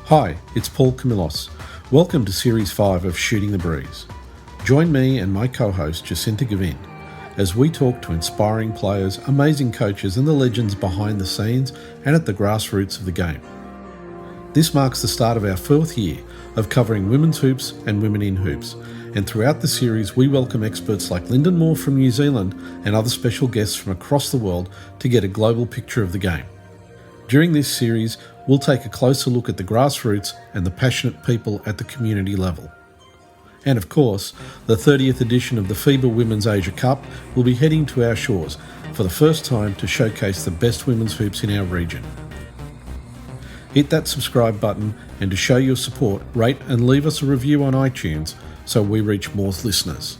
Hi, it's Paul Camillos. Welcome to Series 5 of Shooting the Breeze. Join me and my co-host Jacinta Govind as we talk to inspiring players, amazing coaches and the legends behind the scenes and at the grassroots of the game. This marks the start of our 4th year of covering women's hoops and women in hoops, and throughout the series we welcome experts like Lyndon Moore from New Zealand and other special guests from across the world to get a global picture of the game. During this series, we'll take a closer look at the grassroots and the passionate people at the community level. And of course, the 30th edition of the FIBA Women's Asia Cup will be heading to our shores for the first time to showcase the best women's hoops in our region. Hit that subscribe button, and to show your support, rate and leave us a review on iTunes so we reach more listeners.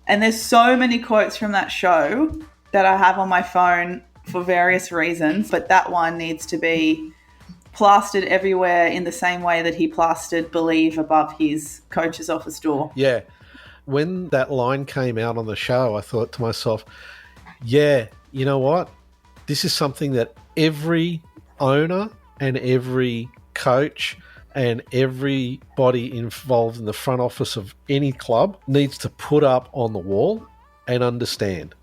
And there's so many quotes from that show that I have on my phone for various reasons, but that one needs to be plastered everywhere in the same way that he plastered "Believe" above his coach's office door. Yeah. When that line came out on the show, I thought to myself, yeah, you know what? This is something that every owner and every coach and everybody involved in the front office of any club needs to put up on the wall and understand.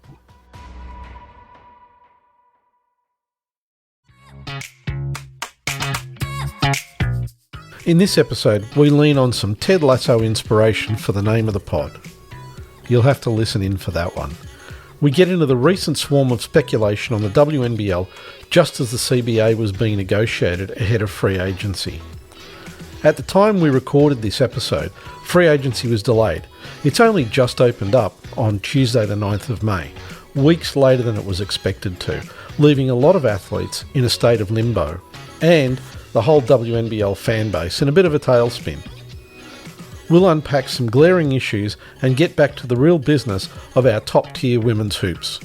In this episode, we lean on some Ted Lasso inspiration for the name of the pod. You'll have to listen in for that one. We get into the recent swarm of speculation on the WNBL just as the CBA was being negotiated ahead of free agency. At the time we recorded this episode, free agency was delayed. It's only just opened up on Tuesday the 9th of May, weeks later than it was expected to, leaving a lot of athletes in a state of limbo, and the whole WNBL fan base in a bit of a tailspin. We'll unpack some glaring issues and get back to the real business of our top-tier women's hoops.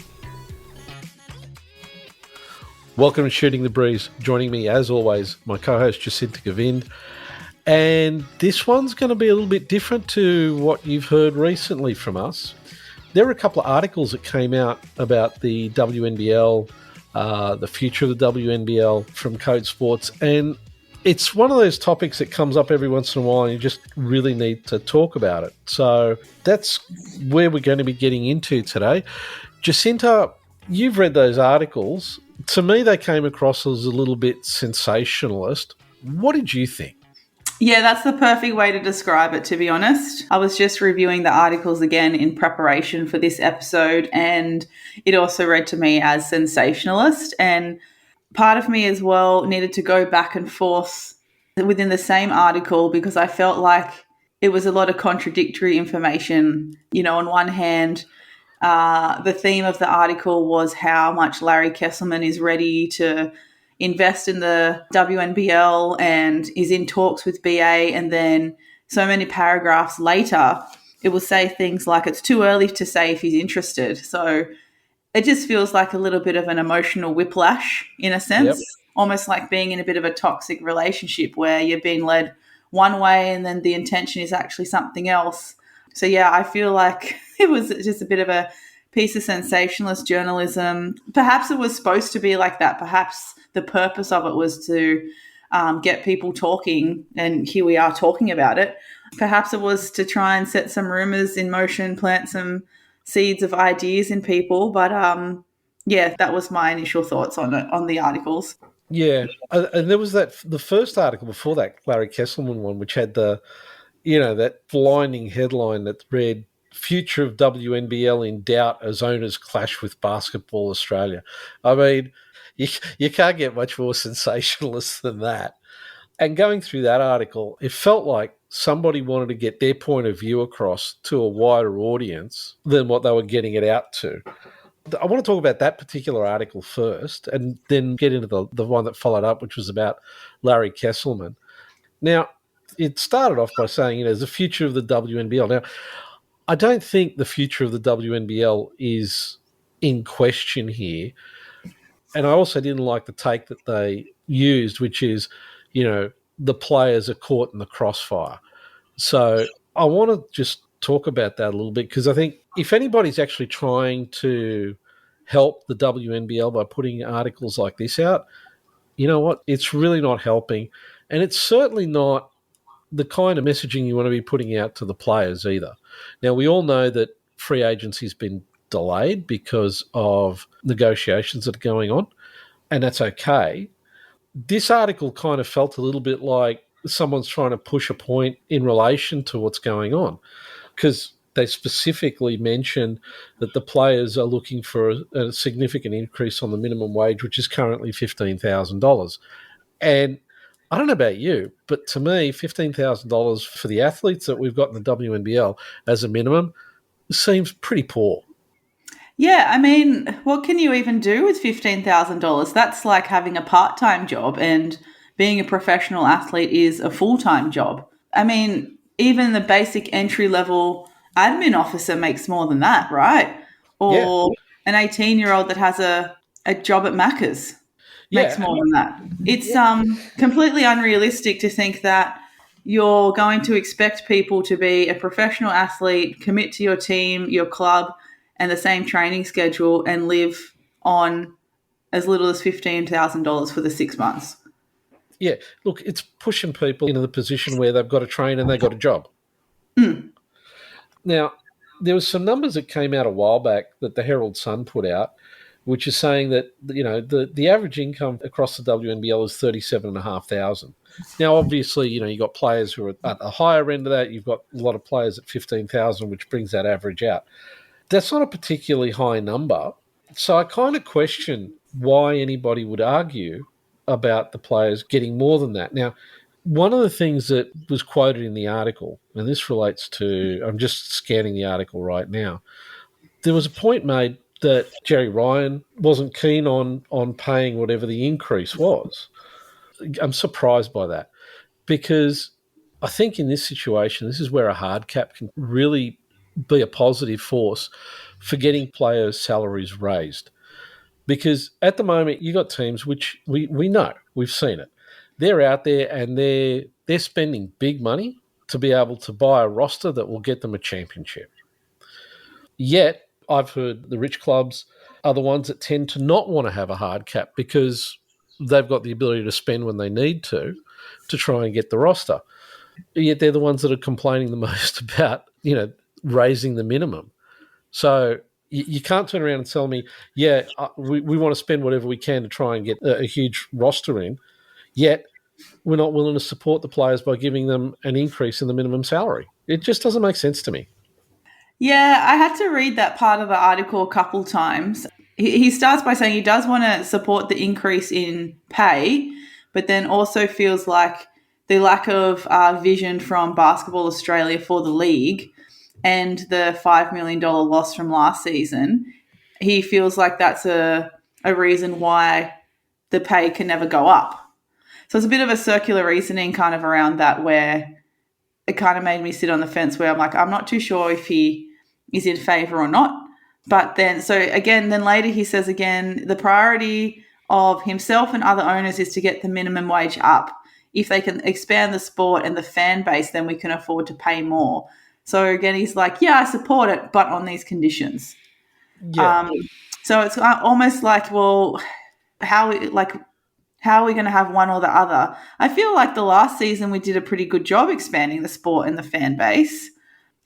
Welcome to Shooting the Breeze. Joining me, as always, my co-host Jacinta Govind. And this one's going to be a little bit different to what you've heard recently from us. There are a couple of articles that came out about the WNBL, the future of the WNBL from Code Sports, and it's one of those topics that comes up every once in a while and you just really need to talk about it. So that's where we're going to be getting into today. Jacinta, you've read those articles. To me, they came across as a little bit sensationalist. What did you think? Yeah, that's the perfect way to describe it, to be honest. I was just reviewing the articles again in preparation for this episode, and it also read to me as sensationalist. And part of me as well needed to go back and forth within the same article because I felt like it was a lot of contradictory information. You know, on one hand, the theme of the article was how much Larry Kesselman is ready to invest in the WNBL and is in talks with BA, and then so many paragraphs later it will say things like it's too early to say if he's interested. So it just feels like a little bit of an emotional whiplash in a sense. Yep. Almost like being in a bit of a toxic relationship where you're being led one way and then the intention is actually something else. So yeah, I feel like it was just a bit of a piece of sensationalist journalism. Perhaps it was supposed to be like that. Perhaps the purpose of it was to get people talking, and here we are talking about it. Perhaps it was to try and set some rumors in motion, plant some seeds of ideas in people. But yeah, that was my initial thoughts on it, on the articles. Yeah, and there was the first article before that, Larry Kesselman one, which had that blinding headline that read, "Future of WNBL in doubt as owners clash with Basketball Australia." I mean, you can't get much more sensationalist than that. And going through that article, it felt like somebody wanted to get their point of view across to a wider audience than what they were getting it out to. I want to talk about that particular article first and then get into the one that followed up, which was about Larry Kesselman. Now, it started off by saying, there's the future of the WNBL. Now, I don't think the future of the WNBL is in question here. And I also didn't like the take that they used, which is, the players are caught in the crossfire. So I want to just talk about that a little bit, because I think if anybody's actually trying to help the WNBL by putting articles like this out, you know what? It's really not helping. And it's certainly not the kind of messaging you want to be putting out to the players either. Now, we all know that free agency has been delayed because of negotiations that are going on, and that's okay. This article kind of felt a little bit like someone's trying to push a point in relation to what's going on, because they specifically mention that the players are looking for a significant increase on the minimum wage, which is currently $15,000. And I don't know about you, but to me, $15,000 for the athletes that we've got in the WNBL as a minimum seems pretty poor. Yeah, I mean, what can you even do with $15,000? That's like having a part time job, and being a professional athlete is a full time job. I mean, even the basic entry level admin officer makes more than that, right? Yeah, Or an 18-year-old that has a job at Macca's makes yeah, more than that. It's yeah, completely unrealistic to think that you're going to expect people to be a professional athlete, commit to your team, your club, and the same training schedule and live on as little as $15,000 for the 6 months. yeah. Look, it's pushing people into the position where they've got to train and they've got a job. Mm. Now, there was some numbers that came out a while back that the Herald Sun put out, which is saying that the average income across the WNBL is 37,500. Now, obviously, you got players who are at the higher end of that. You've got a lot of players at 15,000, which brings that average out. That's not a particularly high number. So I kind of question why anybody would argue about the players getting more than that. Now, one of the things that was quoted in the article, and this relates to, I'm just scanning the article right now, there was a point made that Jerry Ryan wasn't keen on paying whatever the increase was. I'm surprised by that, because I think in this situation, this is where a hard cap can really be a positive force for getting players' salaries raised. Because at the moment, you got teams which we know, we've seen it. They're out there and they're spending big money to be able to buy a roster that will get them a championship. Yet, I've heard the rich clubs are the ones that tend to not want to have a hard cap because they've got the ability to spend when they need to try and get the roster. Yet they're the ones that are complaining the most about, raising the minimum. So you can't turn around and tell me, we want to spend whatever we can to try and get a huge roster in, yet we're not willing to support the players by giving them an increase in the minimum salary. It just doesn't make sense to me. Yeah, I had to read that part of the article a couple times. He starts by saying he does want to support the increase in pay, but then also feels like the lack of vision from Basketball Australia for the league and the $5 million loss from last season, he feels like that's a reason why the pay can never go up. So it's a bit of a circular reasoning kind of around that, where it kind of made me sit on the fence where I'm like, I'm not too sure if he is in favor or not. But then, so again, then later he says again, the priority of himself and other owners is to get the minimum wage up. If they can expand the sport and the fan base, then we can afford to pay more. So again, he's like, yeah, I support it, but on these conditions. Yeah. So it's almost like, well, how how are we going to have one or the other? I feel like the last season we did a pretty good job expanding the sport and the fan base.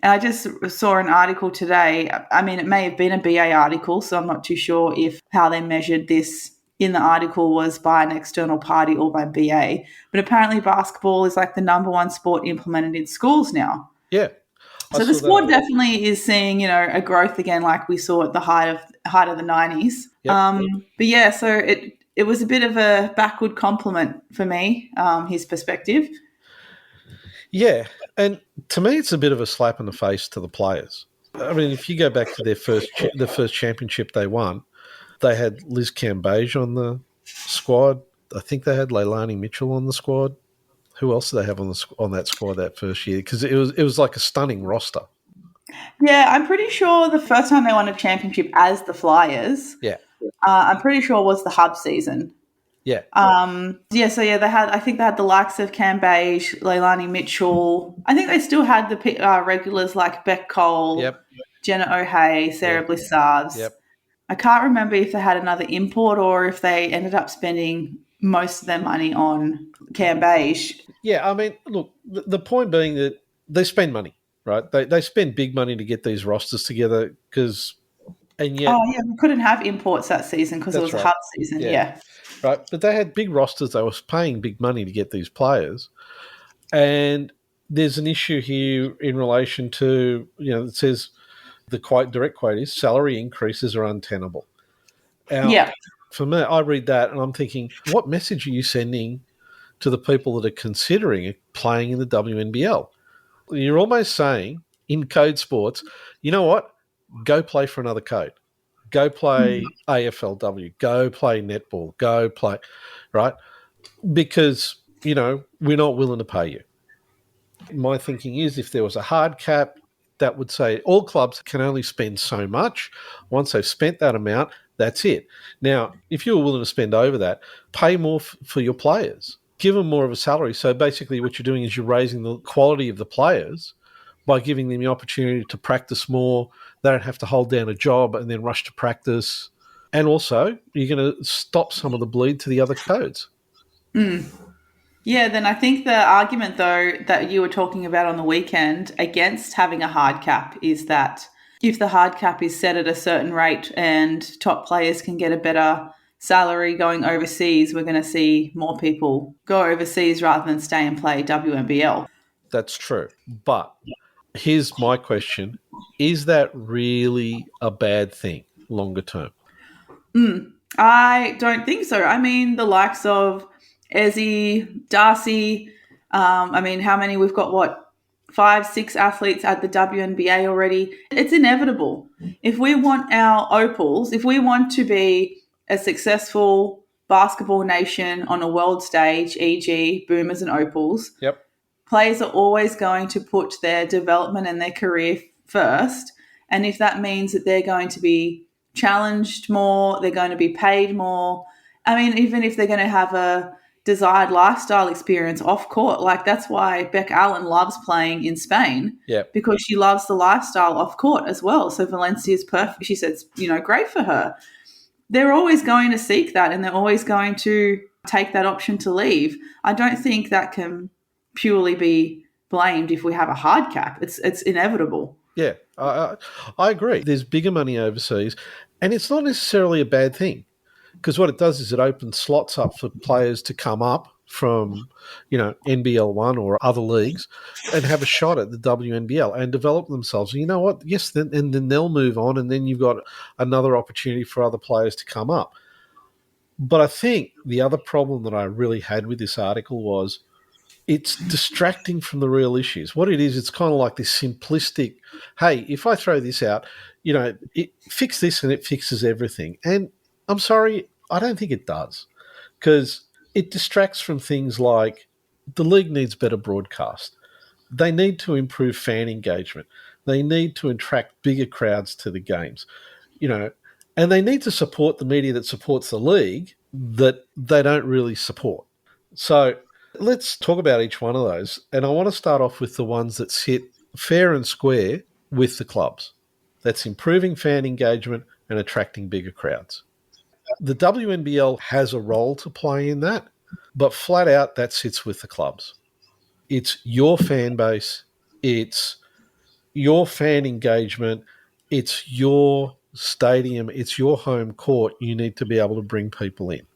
And I just saw an article today. I mean, it may have been a BA article, so I'm not too sure if how they measured this in the article was by an external party or by BA. But apparently basketball is like the number one sport implemented in schools now. Yeah. I So the saw that. sport definitely is seeing, a growth again, like we saw at the height of the 90s. Yep. But yeah, so it was a bit of a backward compliment for me, his perspective. Yeah. And to me, it's a bit of a slap in the face to the players. I mean, if you go back to the first championship they won, they had Liz Cambage on the squad. I think they had Leilani Mitchell on the squad. Who else did they have on that squad that first year? Because it was like a stunning roster. Yeah, I'm pretty sure the first time they won a championship as the Flyers, Yeah. I'm pretty sure was the Hub season. Yeah. I think they had the likes of Cam Beige, Leilani Mitchell. I think they still had the regulars like Beck Cole, Yep. Jenna O'Hay, Sarah Yeah. Blissards. Yep. I can't remember if they had another import or if they ended up spending most of their money on Cam Beige. Yeah, I mean, look, the point being that they spend money, right? They spend big money to get these rosters together and yet, Oh, yeah, we couldn't have imports that season because it was that's a right. hub season, Yeah. yeah. Right. But they had big rosters. They were paying big money to get these players. And there's an issue here in relation to, it says the direct quote is salary increases are untenable. Now, Yeah. for me, I read that and I'm thinking, what message are you sending to the people that are considering playing in the WNBL? You're almost saying in code sports, you know what? Go play for another code. Go play AFLW. Go play netball. Go play, right? Because, we're not willing to pay you. My thinking is if there was a hard cap, that would say all clubs can only spend so much. Once they've spent that amount, that's it. Now, if you're willing to spend over that, pay more for your players. Give them more of a salary. So basically what you're doing is you're raising the quality of the players by giving them the opportunity to practice more. They don't have to hold down a job and then rush to practice. And also, you're going to stop some of the bleed to the other codes. Yeah, then I think the argument, though, that you were talking about on the weekend against having a hard cap is that if the hard cap is set at a certain rate and top players can get a better salary going overseas, we're going to see more people go overseas rather than stay and play WNBL. That's true. But here's my question. Is that really a bad thing longer term? I don't think so. I mean, the likes of Ezzy, Darcy, how many? We've got, what, 5, 6 athletes at the WNBA already. It's inevitable. If we want our opals, if we want to be a successful basketball nation on a world stage, e.g. Boomers and Opals, Yep. players are always going to put their development and their career first. And if that means that they're going to be challenged more, they're going to be paid more. I mean, even if they're going to have a desired lifestyle experience off court, like that's why Beck Allen loves playing in Spain. Yep. Because she loves the lifestyle off court as well. So Valencia's perfect. She said, great for her. They're always going to seek that and they're always going to take that option to leave. I don't think that can purely be blamed if we have a hard cap. It's inevitable. Yeah, I agree. There's bigger money overseas, and it's not necessarily a bad thing because what it does is it opens slots up for players to come up from, NBL 1 or other leagues and have a shot at the WNBL and develop themselves. And you know what? Yes, and then they'll move on, and then you've got another opportunity for other players to come up. But I think the other problem that I really had with this article was it's distracting from the real issues. What it is, it's kind of like this simplistic, hey, if I throw this out, fix this and it fixes everything. And I'm sorry, I don't think it does because it distracts from things like the league needs better broadcast. They need to improve fan engagement. They need to attract bigger crowds to the games, and they need to support the media that supports the league that they don't really support. So let's talk about each one of those. And I want to start off with the ones that sit fair and square with the clubs. That's improving fan engagement and attracting bigger crowds. The WNBL has a role to play in that, but flat out that sits with the clubs. It's your fan base, it's your fan engagement, it's your stadium, it's your home court. You need to be able to bring people in.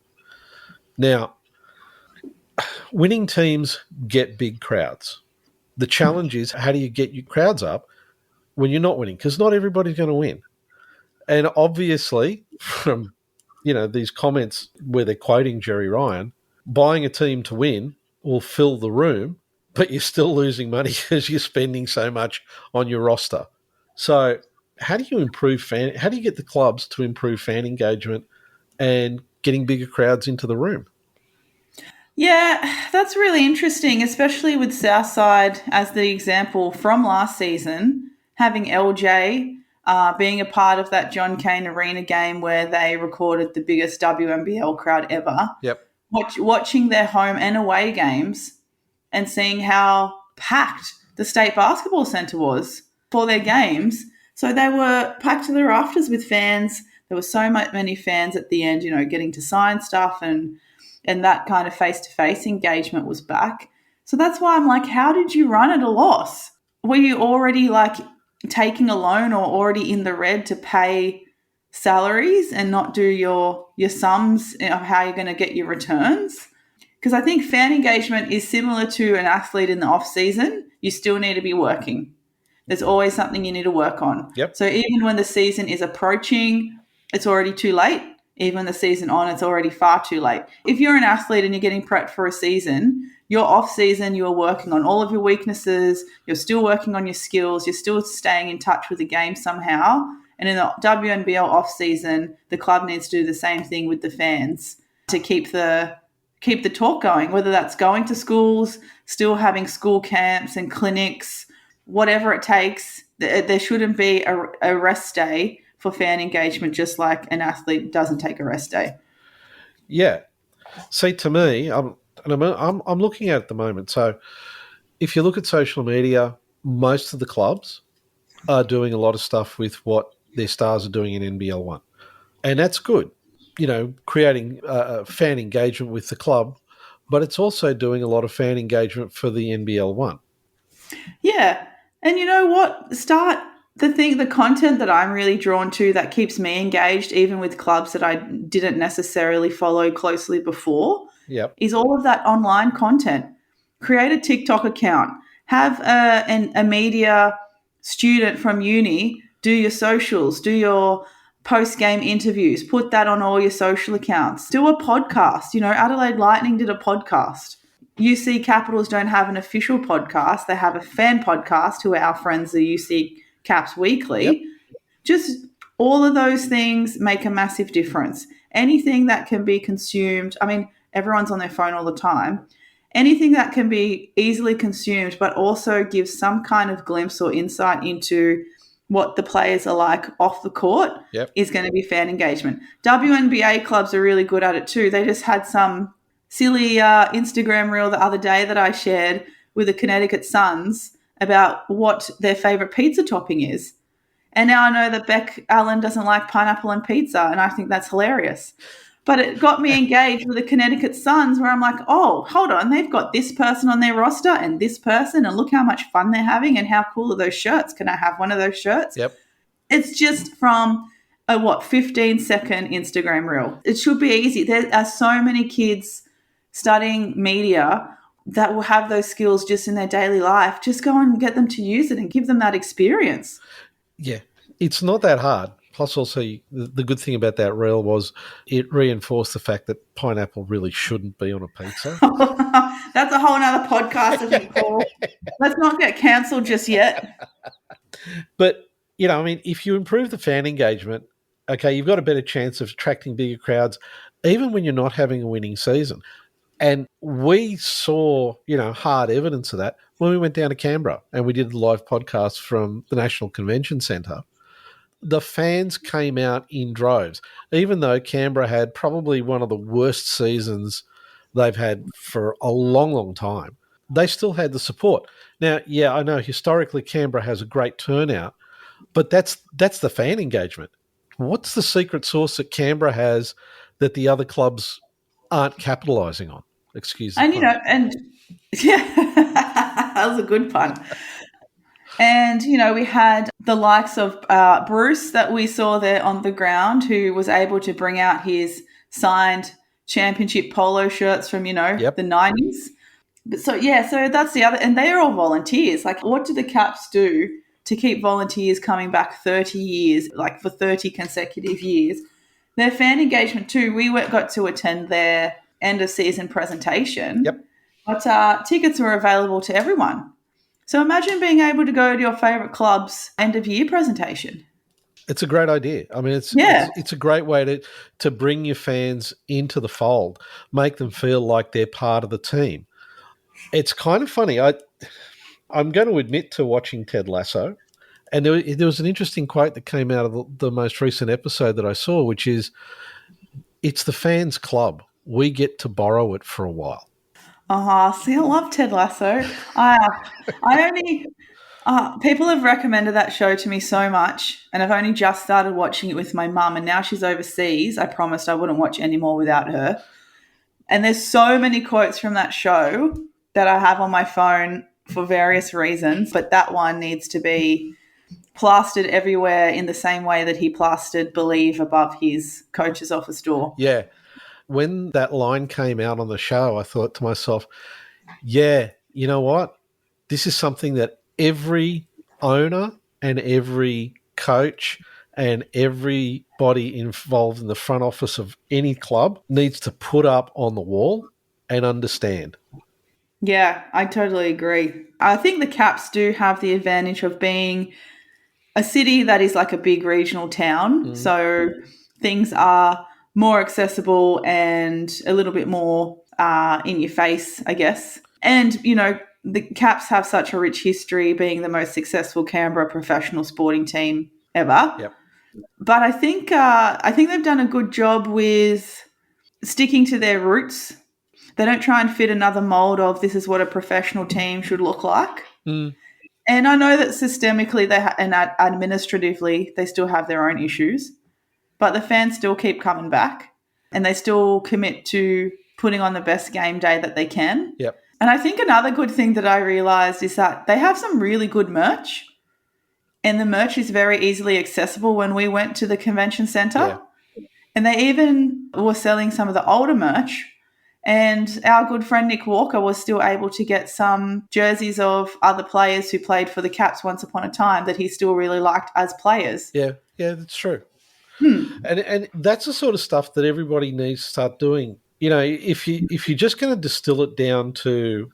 Now, winning teams get big crowds. The challenge is how do you get your crowds up when you're not winning? Because not everybody's going to win. And obviously, from these comments where they're quoting Jerry Ryan, buying a team to win will fill the room, but you're still losing money because you're spending so much on your roster. So how do you how do you get the clubs to improve fan engagement and getting bigger crowds into the room? Yeah, that's really interesting, especially with Southside as the example from last season, having LJ being a part of that John Cain Arena game where they recorded the biggest WNBL crowd ever. Yep. watching their home and away games and seeing how packed the State Basketball Centre was for their games. So they were packed to the rafters with fans. There were so many fans at the end, getting to sign stuff, and that kind of face-to-face engagement was back. So that's why I'm like, how did you run at a loss? Were you already like taking a loan or already in the red to pay salaries and not do your sums of how you're going to get your returns? Because I think fan engagement is similar to an athlete in the off season. You still need to be working. There's always something you need to work on. Yep. So even when the season is approaching, it's already too late. Even when the season on, it's already far too late. If you're an athlete and you're getting prepped for a season, your off season, you're working on all of your weaknesses. You're still working on your skills. You're still staying in touch with the game somehow. And in the WNBL off season, the club needs to do the same thing with the fans to keep the talk going, whether that's going to schools, still having school camps and clinics, whatever it takes. There shouldn't be a rest day for fan engagement, just like an athlete doesn't take a rest day. Yeah. See, to me, I'm looking at it at the moment. So if you look at social media, most of the clubs are doing a lot of stuff with what their stars are doing in NBL 1. And that's good, creating fan engagement with the club, but it's also doing a lot of fan engagement for the NBL 1. Yeah. And you know what? The content that I'm really drawn to that keeps me engaged, even with clubs that I didn't necessarily follow closely before, is all of that online content. Create a TikTok account. Have a media student from uni do your socials, do your post-game interviews, put that on all your social accounts. Do a podcast. Adelaide Lightning did a podcast. UC Capitals don't have an official podcast. They have a fan podcast who are our friends, the UC Caps Weekly. Yep. Just all of those things make a massive difference. Anything that can be consumed, everyone's on their phone all the time. Anything that can be easily consumed but also gives some kind of glimpse or insight into what the players are like off the court is going to be fan engagement. WNBA clubs are really good at it too. They just had some silly Instagram reel the other day that I shared with the Connecticut Suns about what their favorite pizza topping is. And now I know that Beck Allen doesn't like pineapple on pizza, and I think that's hilarious. But it got me engaged with the Connecticut Suns where I'm like, oh, hold on, they've got this person on their roster and this person, and look how much fun they're having and how cool are those shirts. Can I have one of those shirts? Yep. It's just from a 15-second Instagram reel. It should be easy. There are so many kids studying media that will have those skills just in their daily life. Just go and get them to use it and give them that experience. Yeah. It's not that hard. Plus, also, the good thing about that reel was it reinforced the fact that pineapple really shouldn't be on a pizza. That's a whole nother podcast, I think, Paul. Let's not get cancelled just yet. But, if you improve the fan engagement, okay, you've got a better chance of attracting bigger crowds, even when you're not having a winning season. And we saw, hard evidence of that when we went down to Canberra and we did the live podcast from the National Convention Centre. The fans came out in droves, even though Canberra had probably one of the worst seasons they've had for a long, long time. They still had the support. Now, yeah, I know historically Canberra has a great turnout, but that's the fan engagement. What's the secret sauce that Canberra has that the other clubs aren't capitalising on? Excuse me. And yeah, that was a good pun. And, we had the likes of Bruce that we saw there on the ground, who was able to bring out his signed championship polo shirts from, the 90s. So that's the other, and they're all volunteers. Like, what do the Caps do to keep volunteers coming back 30 years, like for 30 consecutive years? Their fan engagement too. We got to attend their end of season presentation. Yep. But tickets were available to everyone. So imagine being able to go to your favourite club's end-of-year presentation. It's a great idea. It's a great way to bring your fans into the fold, make them feel like they're part of the team. It's kind of funny. I'm going to admit to watching Ted Lasso, and there was an interesting quote that came out of the most recent episode that I saw, which is, it's the fans' club. we get to borrow it for a while. See, I love Ted Lasso. I only people have recommended that show to me so much, and I've only just started watching it with my mum, and now she's overseas. I promised I wouldn't watch any more without her. And there's so many quotes from that show that I have on my phone for various reasons, but that one needs to be plastered everywhere in the same way that he plastered "Believe" above his coach's office door. Yeah. When that line came out on the show, I thought to myself, yeah, you know what? This is something that every owner and every coach and everybody involved in the front office of any club needs to put up on the wall and understand. Yeah, I totally agree. I think the Caps do have the advantage of being a city that is like a big regional town. So things are more accessible and a little bit more in your face, I guess. And, you know, the Caps have such a rich history, being the most successful Canberra professional sporting team ever. Yep. But I think they've done a good job with sticking to their roots. They don't try and fit another mold of this is what a professional team should look like. And I know that systemically and administratively they still have their own issues, but the fans still keep coming back and they still commit to putting on the best game day that they can. Yep. And I think another good thing that I realised is that they have some really good merch, and the merch is very easily accessible. When we went to the convention centre, and they even were selling some of the older merch, and our good friend Nick Walker was still able to get some jerseys of other players who played for the Caps once upon a time that he still really liked as players. Yeah, that's true. And that's the sort of stuff that everybody needs to start doing. You know, if you're just going to distill it down to,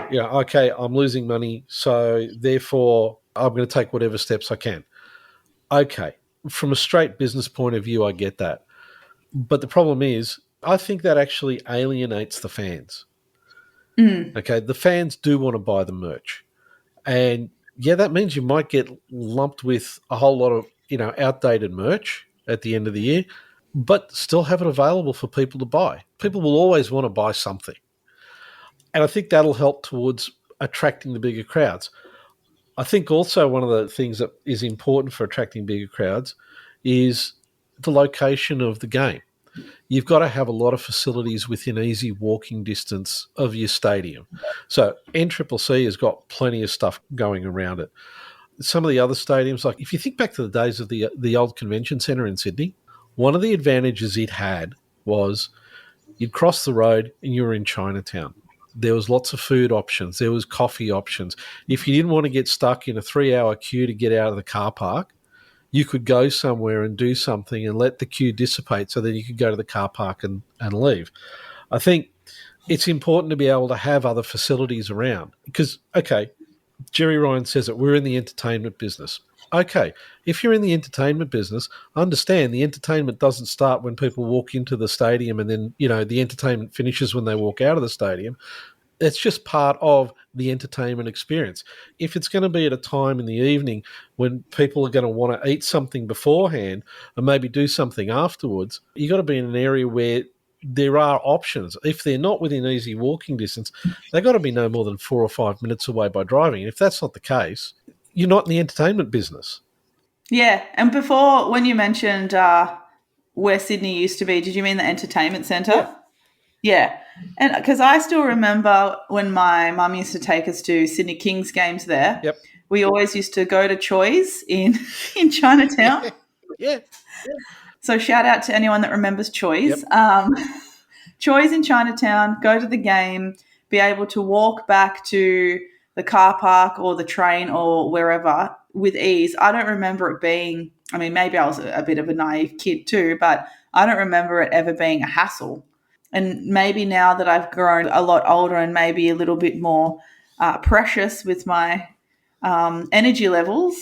you know, okay, I'm losing money, so therefore I'm going to take whatever steps I can. Okay, from a straight business point of view, I get that. But the problem is, I think that actually alienates the fans. Okay, the fans do want to buy the merch. And yeah, that means you might get lumped with a whole lot of, you know, outdated merch at the end of the year, but still have it available for people to buy. People will always want to buy something. And I think that'll help towards attracting the bigger crowds. I think also one of the things that is important for attracting bigger crowds is the location of the game. You've got to have a lot of facilities within easy walking distance of your stadium. So NCCC has got plenty of stuff going around it. Some of the other stadiums, like if you think back to the days of the old convention centre in Sydney, one of the advantages it had was you'd cross the road and you were in Chinatown. There was lots of food options. There was coffee options. If you didn't want to get stuck in a 3-hour queue to get out of the car park, you could go somewhere and do something and let the queue dissipate so that you could go to the car park and leave. I think it's important to be able to have other facilities around because, okay, Jerry Ryan says it, we're in the entertainment business. Okay, if you're in the entertainment business, understand the entertainment doesn't start when people walk into the stadium and then, you know, the entertainment finishes when they walk out of the stadium. It's just part of the entertainment experience. If it's going to be at a time in the evening when people are going to want to eat something beforehand and maybe do something afterwards, you've got to be in an area where there are options. If they're not within easy walking distance, they've got to be no more than 4 or 5 minutes away by driving. And if that's not the case, you're not in the entertainment business. Yeah, and before, when you mentioned where Sydney used to be, did you mean the entertainment centre? Yeah. And because I still remember when my mum used to take us to Sydney Kings games there, we always used to go to Choi's in Chinatown. Yeah. So shout out to anyone that remembers Choi's. Choi's in Chinatown, go to the game, be able to walk back to the car park or the train or wherever with ease. I don't remember it being, I mean, maybe I was a bit of a naive kid too, but I don't remember it ever being a hassle. And maybe now that I've grown a lot older and maybe a little bit more precious with my energy levels,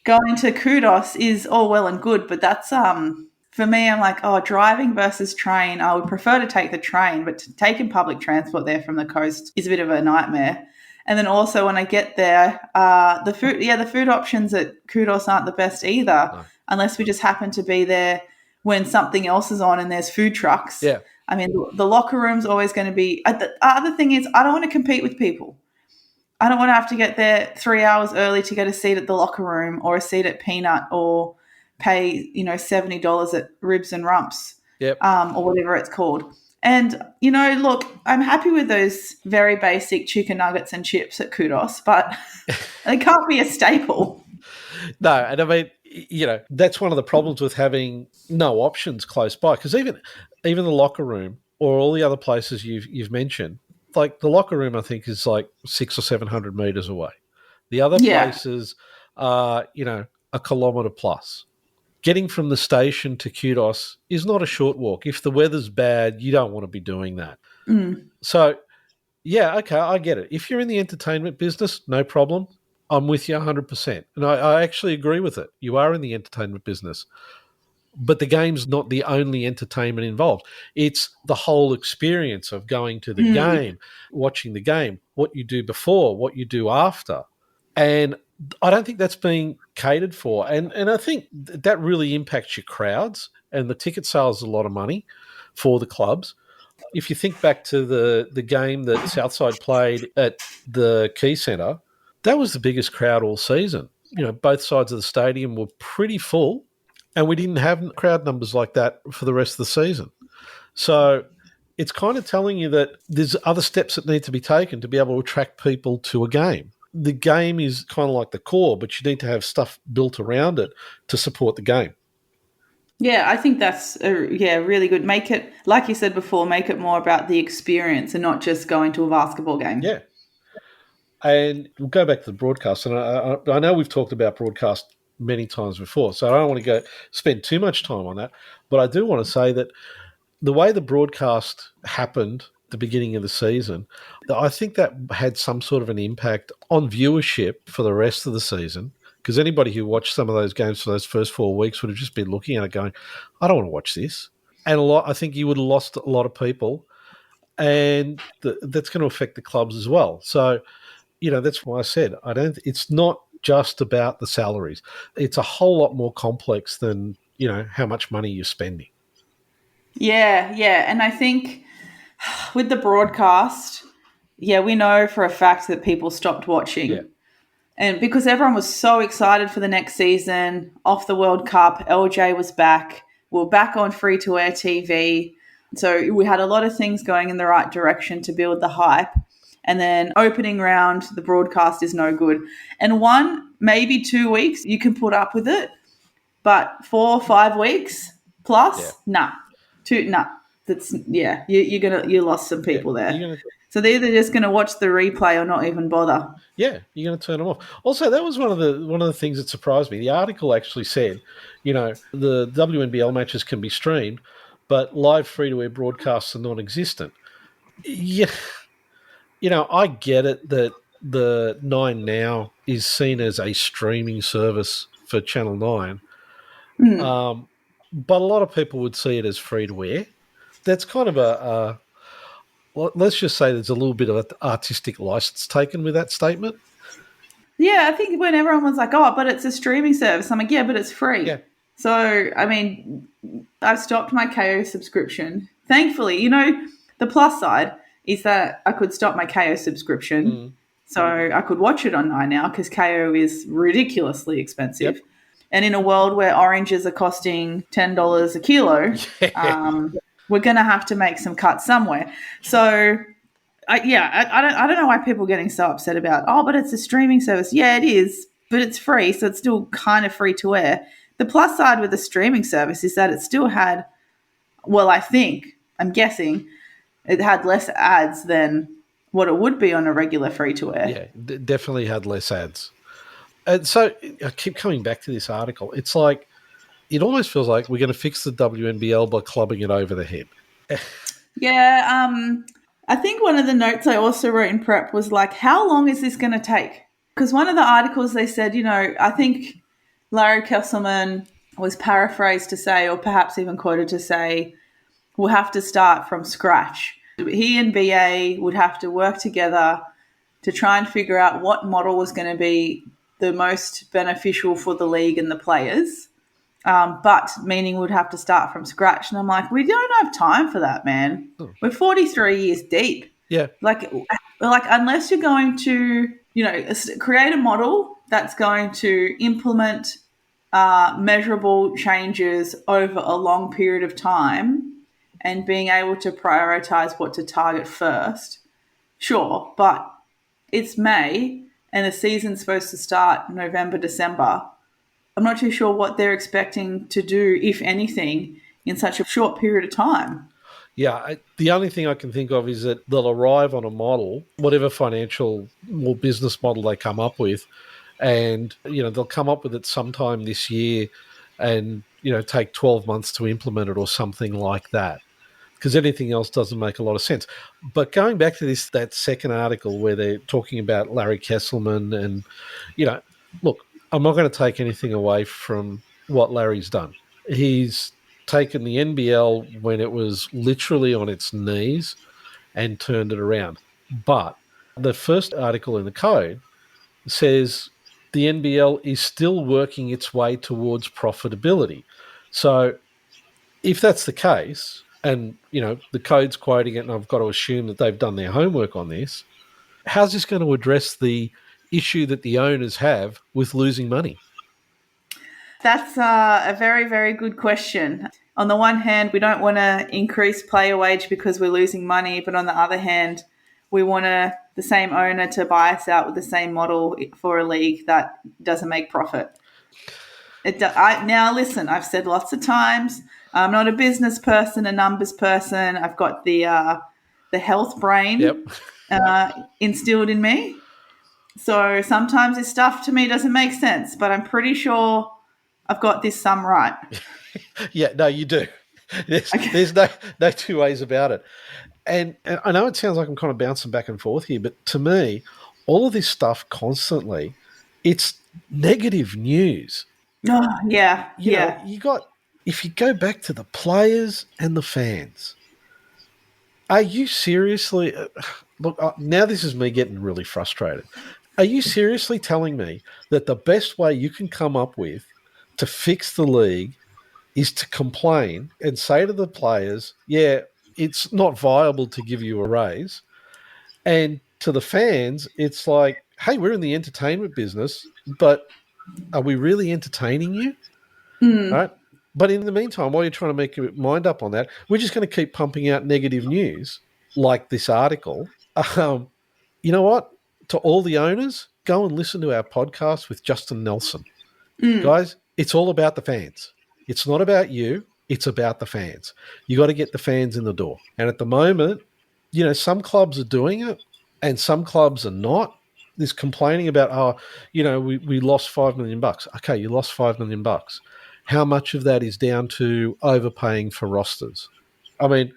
going to Kudos is all well and good, but that's for me, I'm like, driving versus train. I would prefer to take the train, but taking public transport there from the coast is a bit of a nightmare. And then also when I get there, the food options at Kudos aren't the best either, unless we just happen to be there when something else is on and there's food trucks. Yeah. I mean, the locker room's always going to be. The other thing is, I don't want to compete with people. I don't want to have to get there 3 hours early to get a seat at the locker room or a seat at Peanut or pay, $70 at Ribs and Rumps, Yep. or whatever it's called. And, look, I'm happy with those very basic chicken nuggets and chips at Kudos, but they can't be a staple. No, and I mean, that's one of the problems with having no options close by, because even the locker room or all the other places you've mentioned, like the locker room, I think is like 600 or 700 meters away. The other places are, a kilometre plus. Getting from the station to Kudos is not a short walk. If the weather's bad, you don't want to be doing that. So, yeah, okay, I get it. If you're in the entertainment business, no problem. I'm with you 100%. And I actually agree with it. You are in the entertainment business. But the game's not the only entertainment involved. It's the whole experience of going to the game, watching the game, what you do before, what you do after. And I don't think that's being catered for. And I think that really impacts your crowds, and the ticket sales is a lot of money for the clubs. If you think back to the game that Southside played at the Key Centre, that was the biggest crowd all season. Both sides of the stadium were pretty full, and we didn't have crowd numbers like that for the rest of the season. So it's kind of telling you that there's other steps that need to be taken to be able to attract people to a game. The game is kind of like the core, but you need to have stuff built around it to support the game. Yeah, I think that's really good. Make it, like you said before, make it more about the experience and not just going to a basketball game. Yeah. And we'll go back to the broadcast. And I know we've talked about broadcast many times before, so I don't want to spend too much time on that. But I do want to say that the way the broadcast happened at the beginning of the season, I think that had some sort of an impact on viewership for the rest of the season, because anybody who watched some of those games for those first 4 weeks would have just been looking at it going, I don't want to watch this. And I think you would have lost a lot of people, and that's going to affect the clubs as well. So, that's why I said it's not just about the salaries. It's a whole lot more complex than, how much money you're spending. Yeah. And I think with the broadcast, we know for a fact that people stopped watching. Yeah. And because everyone was so excited for the next season, off the World Cup, LJ was back. We're back on free-to-air TV. So we had a lot of things going in the right direction to build the hype. And then opening round, the broadcast is no good. And 1, maybe 2 weeks, you can put up with it. But 4 or 5 weeks plus, nah. That's, you lost some people there. So they're either just going to watch the replay or not even bother. Yeah, you're going to turn them off. Also, that was one of the things that surprised me. The article actually said, the WNBL matches can be streamed, but live free-to-air broadcasts are non-existent. Yeah. I get it that the 9 Now is seen as a streaming service for Channel 9, but a lot of people would see it as free-to-air. That's kind of let's just say there's a little bit of an artistic license taken with that statement. Yeah, I think when everyone was like, oh, but it's a streaming service, I'm like, yeah, but it's free. Yeah. So, I mean, I've stopped my KO subscription. Thankfully, the plus side is that I could stop my KO subscription. So I could watch it on 9 Now because KO is ridiculously expensive. Yep. And in a world where oranges are costing $10 a kilo, we're going to have to make some cuts somewhere. So, I don't know why people are getting so upset about, oh, but it's a streaming service. Yeah, it is, but it's free, so it's still kind of free to air. The plus side with the streaming service is that it still had, I'm guessing, it had less ads than what it would be on a regular free-to-air. Yeah, definitely had less ads. And so I keep coming back to this article. It's like, it almost feels like we're going to fix the WNBL by clubbing it over the head. Yeah, I think one of the notes I also wrote in prep was like, how long is this going to take? Because one of the articles they said, I think Larry Kesselman was paraphrased to say, or perhaps even quoted to say, we'll have to start from scratch. He and BA would have to work together to try and figure out what model was going to be the most beneficial for the league and the players. but meaning we'd have to start from scratch. And I'm like, we don't have time for that, man. We're 43 years deep. Yeah. Like unless you're going to, create a model that's going to implement measurable changes over a long period of time and being able to prioritize what to target first, sure, but it's May and the season's supposed to start November, December. I'm not too sure what they're expecting to do, if anything, in such a short period of time. Yeah, the only thing I can think of is that they'll arrive on a model, whatever financial or business model they come up with, and they'll come up with it sometime this year and take 12 months to implement it or something like that, because anything else doesn't make a lot of sense. But going back to that second article where they're talking about Larry Kesselman and look, I'm not going to take anything away from what Larry's done. He's taken the NBL when it was literally on its knees and turned it around. But the first article in the code says the NBL is still working its way towards profitability. So if that's the case, and the code's quoting it, and I've got to assume that they've done their homework on this, how's this going to address the issue that the owners have with losing money? That's a very, very good question. On the one hand, we don't want to increase player wage because we're losing money, but on the other hand, we want the same owner to buy us out with the same model for a league that doesn't make profit. Now, listen, I've said lots of times, I'm not a business person, a numbers person. I've got the health brain instilled in me. So sometimes this stuff to me doesn't make sense, but I'm pretty sure I've got this sum right. Yeah, no, you do. There's no two ways about it. And I know it sounds like I'm kind of bouncing back and forth here, but to me, all of this stuff constantly, it's negative news. Oh, yeah. If you go back to the players and the fans, are you seriously, look, now this is me getting really frustrated. Are you seriously telling me that the best way you can come up with to fix the league is to complain and say to the players, yeah, it's not viable to give you a raise? And to the fans, it's like, hey, we're in the entertainment business, but are we really entertaining you? Right? But in the meantime, while you're trying to make your mind up on that, we're just going to keep pumping out negative news like this article. You know what? To all the owners, go and listen to our podcast with Justin Nelson. Guys, it's all about the fans. It's not about you. It's about the fans. You got to get the fans in the door. And at the moment, some clubs are doing it and some clubs are not. There's complaining about, we lost $5 million. Okay, you lost $5 million. How much of that is down to overpaying for rosters? I mean,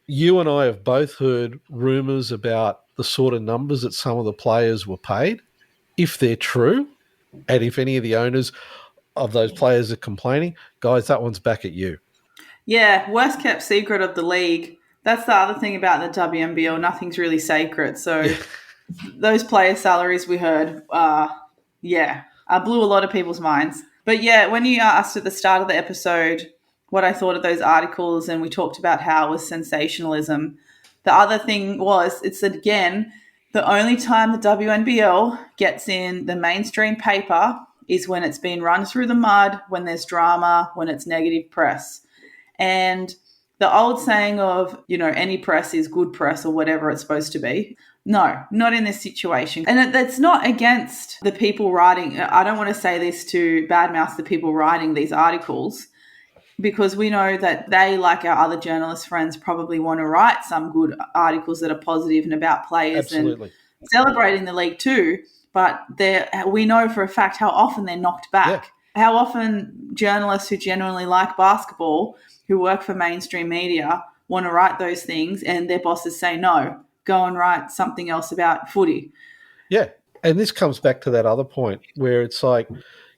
you and I have both heard rumors about the sort of numbers that some of the players were paid. If they're true, and if any of the owners of those players are complaining, guys, that one's back at you. Yeah, worst kept secret of the league. That's the other thing about the WNBL. Nothing's really sacred. So those player salaries we heard, blew a lot of people's minds. But yeah, when you asked at the start of the episode what I thought of those articles and we talked about how it was sensationalism, the other thing was, it's that, again, the only time the WNBL gets in the mainstream paper is when it's been run through the mud, when there's drama, when it's negative press. And the old saying of, any press is good press or whatever it's supposed to be. No, not in this situation. And that's not against the people writing. I don't want to say this to badmouth the people writing these articles, because we know that they, like our other journalist friends, probably want to write some good articles that are positive and about players. Absolutely. And celebrating the league too. But we know for a fact how often they're knocked back. Yeah. How often journalists who genuinely like basketball, who work for mainstream media, want to write those things and their bosses say, no, go and write something else about footy. Yeah. And this comes back to that other point where it's like,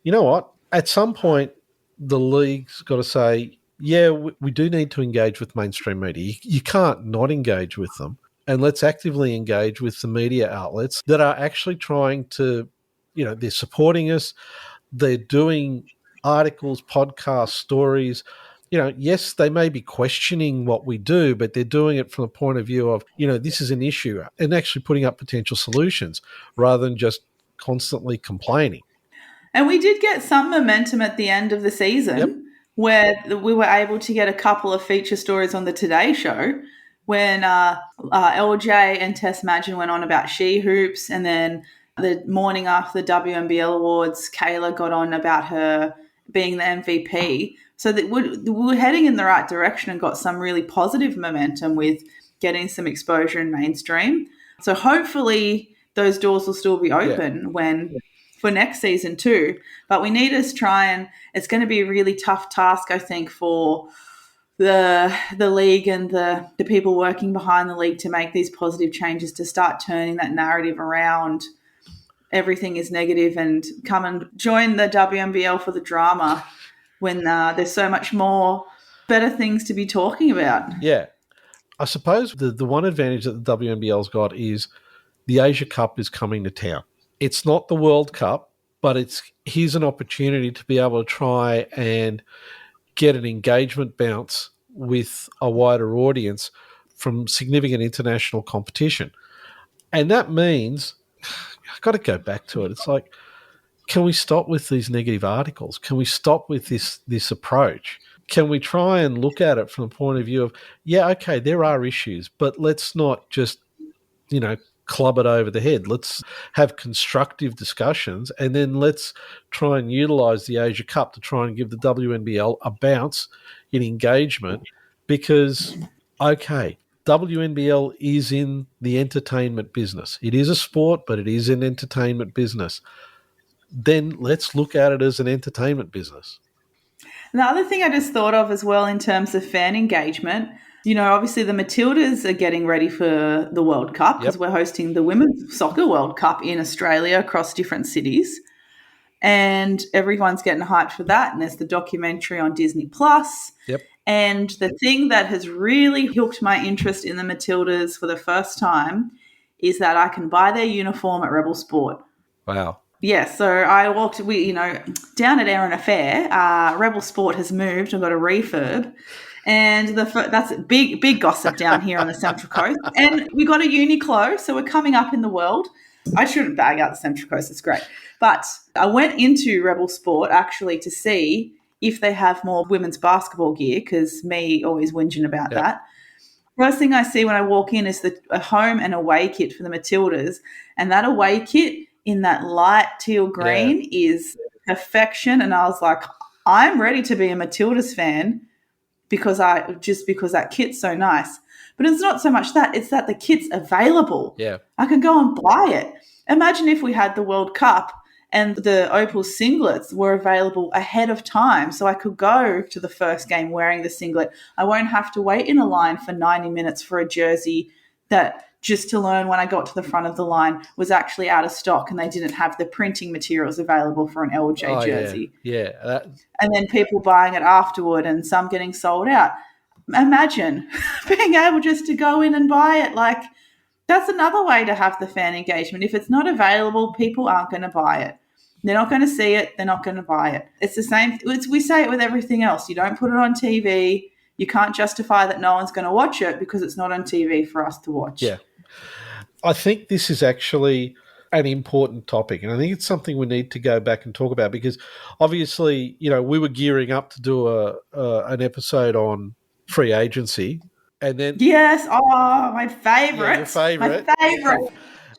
you know what? At some point, the league's got to say, yeah, we do need to engage with mainstream media. You can't not engage with them. And let's actively engage with the media outlets that are actually trying to, they're supporting us. They're doing articles, podcasts, stories. Yes, they may be questioning what we do, but they're doing it from the point of view of, this is an issue and actually putting up potential solutions rather than just constantly complaining. And we did get some momentum at the end of the season where we were able to get a couple of feature stories on the Today Show when LJ and Tess Madgen went on about she hoops, and then the morning after the WNBL Awards, Kayla got on about her being the MVP. So that we were heading in the right direction and got some really positive momentum with getting some exposure in mainstream. So hopefully those doors will still be open for next season too. But we need to try, and it's going to be a really tough task, I think, for the league and the people working behind the league to make these positive changes, to start turning that narrative around. Everything is negative, and come and join the WNBL for the drama when there's so much more better things to be talking about. Yeah. I suppose the one advantage that the WNBL's got is the Asia Cup is coming to town. It's not the World Cup, but here's an opportunity to be able to try and get an engagement bounce with a wider audience from significant international competition. And that means, I've got to go back to it. It's like, can we stop with these negative articles? Can we stop with this approach? Can we try and look at it from the point of view of, okay, there are issues, but let's not just, club it over the head. Let's have constructive discussions, and then let's try and utilize the Asia Cup to try and give the WNBL a bounce in engagement because, WNBL is in the entertainment business. It is a sport, but it is an entertainment business. Then let's look at it as an entertainment business. And the other thing I just thought of as well in terms of fan engagement, obviously the Matildas are getting ready for the World Cup because we're hosting the Women's Soccer World Cup in Australia across different cities. And everyone's getting hyped for that. And there's the documentary on Disney Plus. And the thing that has really hooked my interest in the Matildas for the first time is that I can buy their uniform at Rebel Sport. Wow. Yeah, so I walked, down at Erin Affair, Rebel Sport has moved and got a refurb. And that's big gossip down here on the Central Coast. And we got a Uniqlo, so we're coming up in the world. I shouldn't bag out the Central Coast, it's great. But I went into Rebel Sport actually to see if they have more women's basketball gear, because me always whinging about that. First thing I see when I walk in is a home and away kit for the Matildas. And that away kit in that light teal green is perfection. And I was like, I'm ready to be a Matildas fan because that kit's so nice. But it's not so much that, it's that the kit's available. Yeah. I can go and buy it. Imagine if we had the World Cup and the Opal singlets were available ahead of time, so I could go to the first game wearing the singlet. I won't have to wait in a line for 90 minutes for a jersey that, just to learn when I got to the front of the line, was actually out of stock and they didn't have the printing materials available for an LJ jersey. Yeah. And then people buying it afterward and some getting sold out. Imagine being able just to go in and buy it. Like, that's another way to have the fan engagement. If it's not available, people aren't going to buy it. They're not going to see it. They're not going to buy it. It's the same. We say it with everything else. You don't put it on TV. You can't justify that no one's going to watch it because it's not on TV for us to watch. Yeah. I think this is actually an important topic, and I think it's something we need to go back and talk about because obviously, we were gearing up to do an episode on free agency, and then my favourite. Yeah, your favourite. My favourite.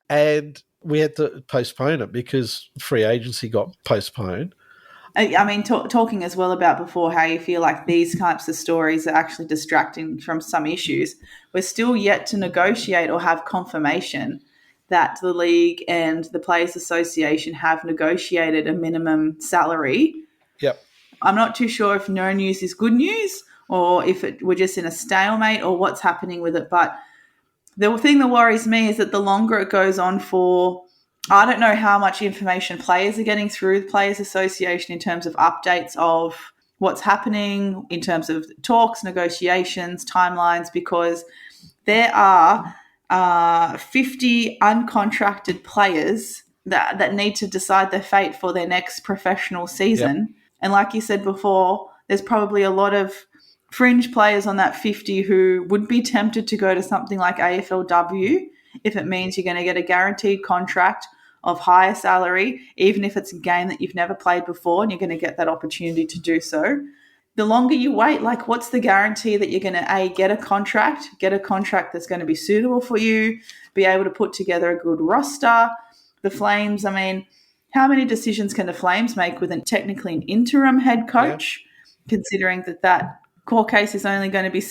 And we had to postpone it because free agency got postponed. I mean, talking as well about before how you feel like these types of stories are actually distracting from some issues. We're still yet to negotiate or have confirmation that the league and the Players Association have negotiated a minimum salary. Yep. I'm not too sure if no news is good news or if we're just in a stalemate or what's happening with it. But the thing that worries me is that the longer it goes on for, I don't know how much information players are getting through the Players Association in terms of updates of what's happening, in terms of talks, negotiations, timelines, because there are 50 uncontracted players that need to decide their fate for their next professional season. Yep. And like you said before, there's probably a lot of fringe players on that 50 who would be tempted to go to something like AFLW if it means you're going to get a guaranteed contract of higher salary, even if it's a game that you've never played before and you're going to get that opportunity to do so. The longer you wait, like what's the guarantee that you're going to get a contract that's going to be suitable for you, be able to put together a good roster. The Flames, I mean, how many decisions can the Flames make with technically an interim head coach, considering that court case is only going to be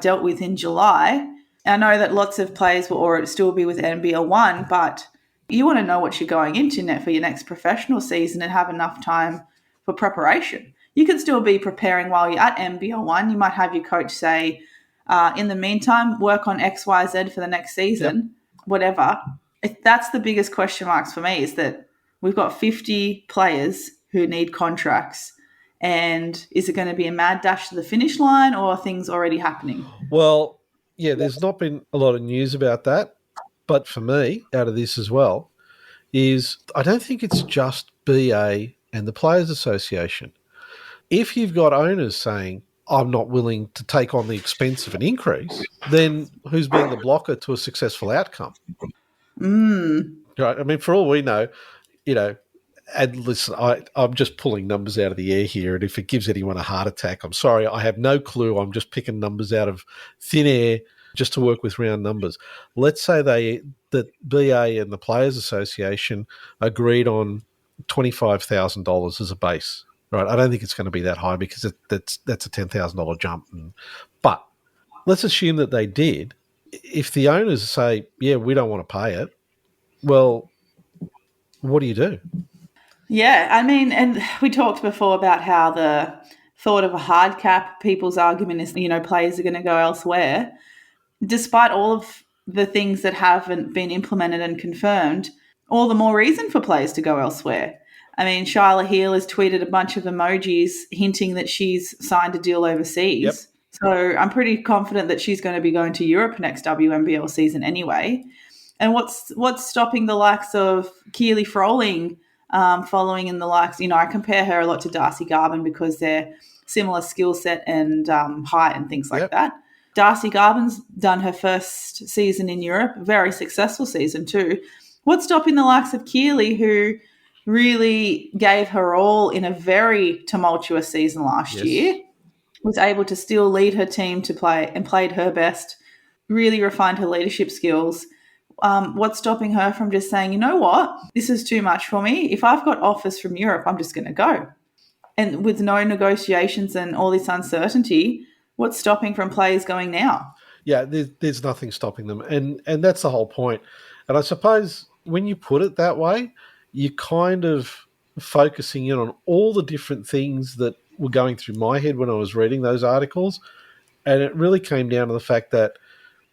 dealt with in July? I know that lots of players will still be with NBL 1, but you want to know what you're going into for your next professional season and have enough time for preparation. You can still be preparing while you're at NBL 1. You might have your coach say, in the meantime, work on X, Y, Z for the next season, whatever. That's the biggest question marks for me, is that we've got 50 players who need contracts. And is it going to be a mad dash to the finish line, or are things already happening? Well, yeah, there's not been a lot of news about that. But for me, out of this as well, is I don't think it's just BA and the Players Association. If you've got owners saying, I'm not willing to take on the expense of an increase, then who's being the blocker to a successful outcome? Right? I mean, for all we know, and listen, I'm just pulling numbers out of the air here, and if it gives anyone a heart attack, I'm sorry, I have no clue. I'm just picking numbers out of thin air just to work with round numbers. Let's say that BA and the Players Association agreed on $25,000 as a base. Right, I don't think it's going to be that high because that's a $10,000 jump. But let's assume that they did. If the owners say, yeah, we don't want to pay it, well, what do you do? Yeah, I mean, and we talked before about how the thought of a hard cap, people's argument is, players are going to go elsewhere. Despite all of the things that haven't been implemented and confirmed, all the more reason for players to go elsewhere. I mean, Shyla Heal has tweeted a bunch of emojis hinting that she's signed a deal overseas. Yep. So I'm pretty confident that she's going to be going to Europe next WNBL season anyway. And what's stopping the likes of Keely Froling following in the likes? I compare her a lot to Darcy Garvin because they're similar skill set and height and things like that. Darcy Garvin's done her first season in Europe, very successful season too. What's stopping the likes of Keely, who really gave her all in a very tumultuous season last year, was able to still lead her team to play and played her best, really refined her leadership skills. What's stopping her from just saying, you know what, this is too much for me. If I've got offers from Europe, I'm just going to go. And with no negotiations and all this uncertainty, what's stopping from players going now? Yeah, there's nothing stopping them. And that's the whole point. And I suppose when you put it that way, you're kind of focusing in on all the different things that were going through my head when I was reading those articles. And it really came down to the fact that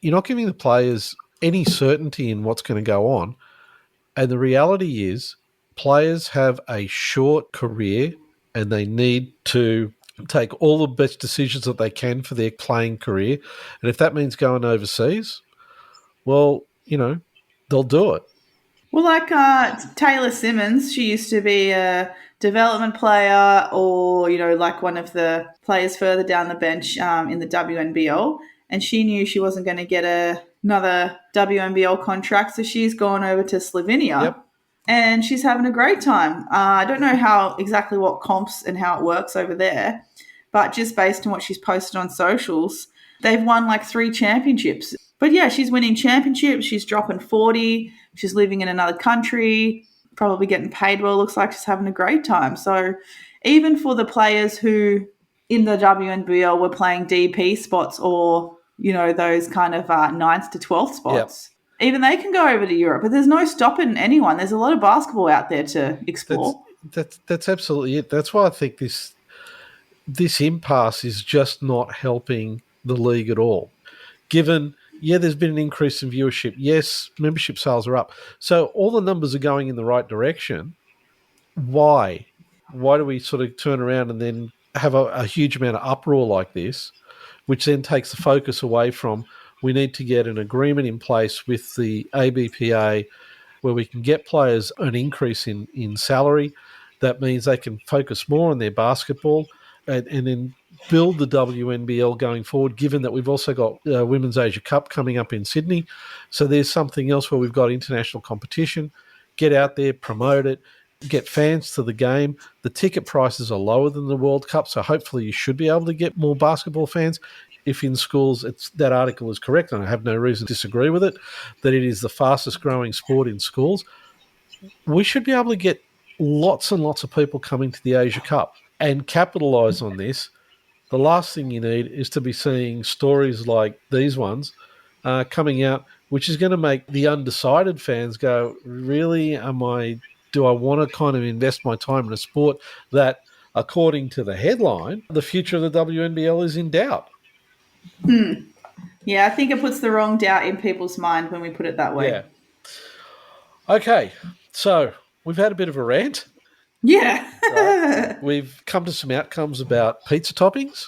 you're not giving the players any certainty in what's going to go on. And the reality is players have a short career and they need to take all the best decisions that they can for their playing career. And if that means going overseas, well, they'll do it. Well, like Taylor Simmons, she used to be a development player or, like one of the players further down the bench in the WNBL. And she knew she wasn't going to get another WNBL contract. So she's gone over to Slovenia. Yep. And she's having a great time. I don't know exactly what comps and how it works over there. But just based on what she's posted on socials, they've won like 3 championships. But yeah, she's winning championships. She's dropping 40. She's living in another country, probably getting paid well. Looks like she's having a great time. So even for the players who in the WNBL were playing DP spots or, those kind of 9th to 12th spots, even they can go over to Europe. But there's no stopping anyone. There's a lot of basketball out there to explore. That's absolutely it. That's why I think this impasse is just not helping the league at all. Given, there's been an increase in viewership. Yes, membership sales are up. So all the numbers are going in the right direction. Why? Why do we sort of turn around and then have a huge amount of uproar like this, which then takes the focus away from we need to get an agreement in place with the ABPA where we can get players an increase in salary. That means they can focus more on their basketball and then build the WNBL going forward, given that we've also got Women's Asia Cup coming up in Sydney. So there's something else where we've got international competition. Get out there, promote it, get fans to the game. The ticket prices are lower than the World Cup, so hopefully you should be able to get more basketball fans. If in schools that article is correct, and I have no reason to disagree with it, that it is the fastest growing sport in schools, we should be able to get lots and lots of people coming to the Asia Cup and capitalise on this. The last thing you need is to be seeing stories like these ones coming out, which is going to make the undecided fans go, really, do I want to kind of invest my time in a sport that, according to the headline, the future of the WNBL is in doubt? Yeah, I think it puts the wrong doubt in people's mind when we put it that way. Yeah. Okay, so we've had a bit of a rant. Yeah. Right. We've come to some outcomes about pizza toppings.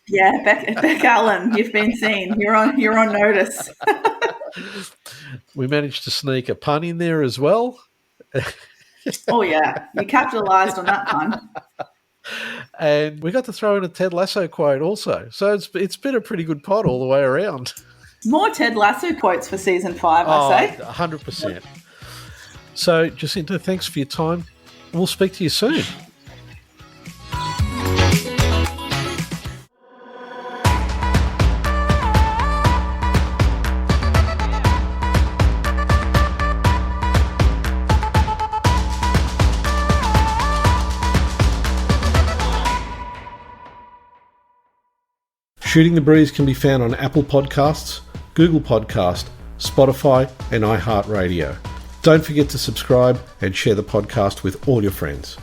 Yeah, Beck Allen, you've been seen. You're on notice. We managed to sneak a pun in there as well. Oh, yeah. You capitalised on that pun. And we got to throw in a Ted Lasso quote also. So it's been a pretty good pod all the way around. More Ted Lasso quotes for season 5, I say. 100%. So, Jacinta, thanks for your time. We'll speak to you soon. Shooting the Breeze can be found on Apple Podcasts, Google Podcast, Spotify, and iHeartRadio. Don't forget to subscribe and share the podcast with all your friends.